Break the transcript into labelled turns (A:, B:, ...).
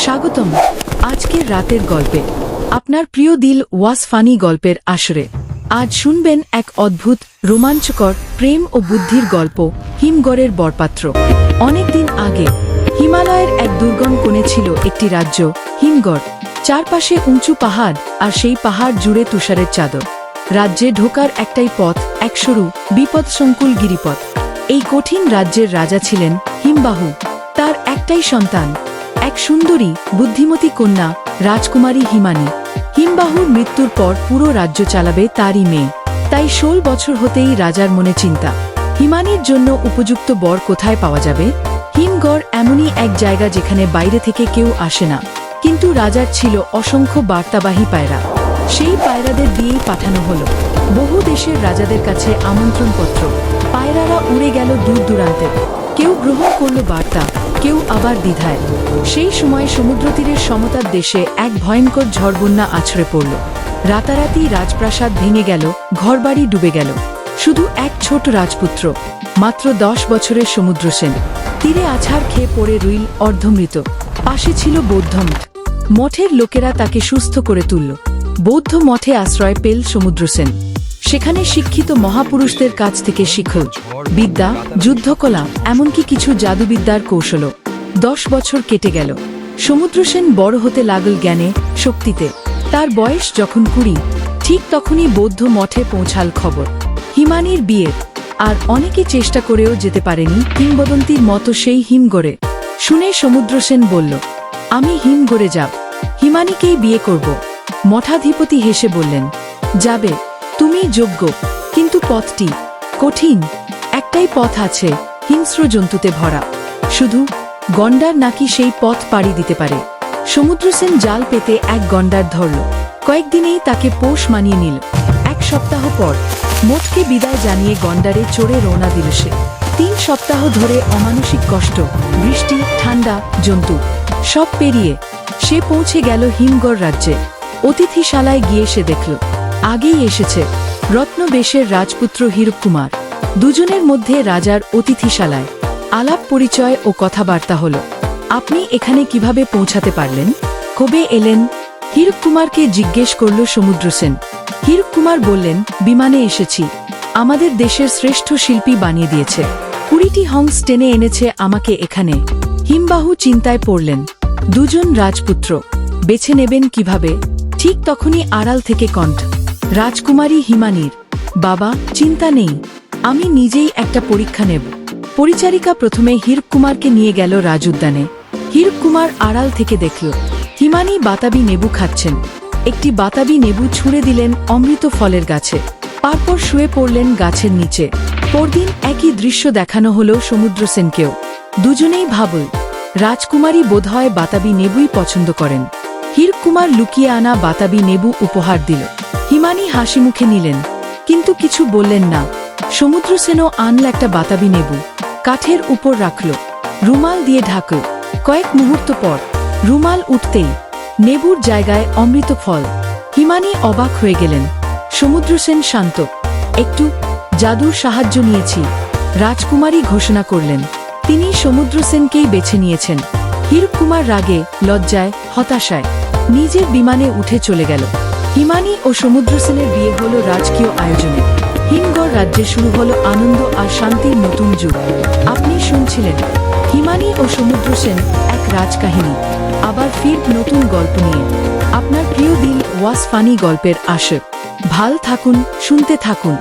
A: স্বাগতম আজকের রাতের গল্পে আপনার প্রিয় দিল ওয়াস ফানি গল্পের আসরে। আজ শুনবেন এক অদ্ভুত রোমাঞ্চকর প্রেম ও বুদ্ধির গল্প, হিমগড়ের বরপাত্র। অনেকদিন আগে হিমালয়ের এক দুর্গম কোণে ছিল একটি রাজ্য, হিমগড়। চারপাশে উঁচু পাহাড়, আর সেই পাহাড় জুড়ে তুষারের চাদর। রাজ্যে ঢোকার একটাই পথ, এক সরু বিপদসংকুল গিরিপথ। এই কঠিন রাজ্যের রাজা ছিলেন হিমবাহু। তার একটাই সন্তান, এক সুন্দরী বুদ্ধিমতী কন্যা, রাজকুমারী হিমানী। হিমবাহুর মৃত্যুর পর পুরো রাজ্য চালাবে তারই মেয়ে। তাই 16 বছর হতেই রাজার মনে চিন্তা, হিমানীর জন্য উপযুক্ত বর কোথায় পাওয়া যাবে। হিমগড় এমনই এক জায়গা যেখানে বাইরে থেকে কেউ আসে না, কিন্তু রাজার ছিল অসংখ্য বার্তাবাহী পায়রা। সেই পায়রাদের দিয়েই পাঠানো হলো বহু দেশের রাজাদের কাছে আমন্ত্রণপত্র। পায়রারা উড়ে গেল দূর দূরান্তে, কেউ গ্রহণ করল বার্তা, কেউ আবার দ্বিধায়। সেই সময় সমুদ্রতীরের সমতার দেশে এক ভয়ঙ্কর ঝড় বন্যা আছড়ে পড়ল। রাতারাতি রাজপ্রাসাদ ভেঙে গেল, ঘরবাড়ি ডুবে গেল। শুধু এক ছোট রাজপুত্র, মাত্র 10 বছরের সমুদ্রসেন, তীরে আছাড় খেয়ে পড়ে রইল অর্ধমৃত। পাশে ছিল বৌদ্ধ মঠ। মঠের লোকেরা তাকে সুস্থ করে তুলল। বৌদ্ধ মঠে আশ্রয় পেল সমুদ্রসেন। সেখানে শিক্ষিত মহাপুরুষদের কাছ থেকে শিখল বিদ্যা, যুদ্ধকলা, এমনকি কিছু জাদুবিদ্যার কৌশলও। 10 বছর কেটে গেল। সমুদ্রসেন বড় হতে লাগল জ্ঞানে, শক্তিতে। তার বয়স যখন 20, ঠিক তখনই বৌদ্ধ মঠে পৌঁছাল খবর হিমানীর বিয়ের। আর অনেকে চেষ্টা করেও যেতে পারেনি কিংবদন্তির মতো সেই হিমগড়ে। শুনে সমুদ্রসেন বলল, আমি হিমগড়ে যাব, হিমানীকেই বিয়ে করব। মঠাধিপতি হেসে বললেন, যাবে, তুমি যোগ্য, কিন্তু পথটি কঠিন। একটাই পথ আছে, হিংস্র জন্তুতে ভরা। শুধু গন্ডার নাকি সেই পথ পাড়ি দিতে পারে। সমুদ্রসেন জাল পেতে এক গন্ডার ধরল। কয়েকদিনেই তাকে পোষ মানিয়ে নিল। 1 সপ্তাহ পর মঠকে বিদায় জানিয়ে গন্ডারে চড়ে রওনা দিল সে। 3 সপ্তাহ ধরে অমানসিক কষ্ট, বৃষ্টি, ঠান্ডা, জন্তু সব পেরিয়ে সে পৌঁছে গেল হিমগড় রাজ্যে। অতিথিশালায় গিয়ে সে দেখল আগেই এসেছে রত্নবেশের রাজপুত্র হীরককুমার। দুজনের মধ্যে রাজার অতিথিশালায় আলাপ পরিচয় ও কথাবার্তা হল। আপনি এখানে কিভাবে পৌঁছাতে পারলেন, কবে এলেন? হীরককুমারকে জিজ্ঞেস করল সমুদ্রসেন। হীরককুমার বললেন, বিমানে এসেছি, আমাদের দেশের শ্রেষ্ঠ শিল্পী বানিয়ে দিয়েছে। 20টি হংস টেনে এনেছে আমাকে এখানে। হিমবাহু চিন্তায় পড়লেন, দুজন রাজপুত্র, বেছে নেবেন কিভাবে? ঠিক তখনই আড়াল থেকে কণ্ঠ, রাজকুমারী হিমানীর। বাবা, চিন্তা নেই, আমি নিজেই একটা পরীক্ষা নেব। পরিচারিকা প্রথমে হীরককুমারকে নিয়ে গেল রাজউদ্যানে। হীরককুমার আড়াল থেকে দেখল হিমানী বাতাবি নেবু খাচ্ছেন। একটি বাতাবি নেবু ছুঁড়ে দিলেন অমৃত ফলের গাছে। তারপর শুয়ে পড়লেন গাছের নিচে। পরদিন একই দৃশ্য দেখানো হল সমুদ্রসেনকেও। দুজনেই ভাবল, রাজকুমারী বোধহয় বাতাবি নেবুই পছন্দ করেন। হীরককুমার লুকিয়ে আনা বাতাবি নেবু উপহার দিল। হিমানী হাসি মুখে নিলেন, কিন্তু কিছু বললেন না। সমুদ্রসেনও আনল একটা বাতাবি নেবু, কাঠের উপর রাখল, রুমাল দিয়ে ঢাকল। কয়েক মুহূর্ত পর রুমাল উঠতেই নেবুর জায়গায় অমৃত ফল। হিমানী অবাক হয়ে গেলেন। সমুদ্রসেন শান্ত, একটু জাদুর সাহায্য নিয়েছি, রাজকুমারী ঘোষণা করলেন। তিনি সমুদ্রসেনকেই বেছে নিয়েছেন। হীরককুমার রাগে, লজ্জায়, হতাশায় নিজের বিমানে উঠে চলে গেল। হিমানী ও সমুদ্রসেনের বিয়ে হল রাজকীয় আয়োজনে। হিমগড় রাজ্যে শুরু হল আনন্দ আর শান্তির নতুন যুগ। আপনি শুনছিলেন হিমানী ও সমুদ্রসেন, এক রাজকাহিনী। আবার ফির নতুন গল্প নিয়ে আপনার প্রিয় দিল ওয়াস ফানি গল্পের আসর। ভাল থাকুন, শুনতে থাকুন।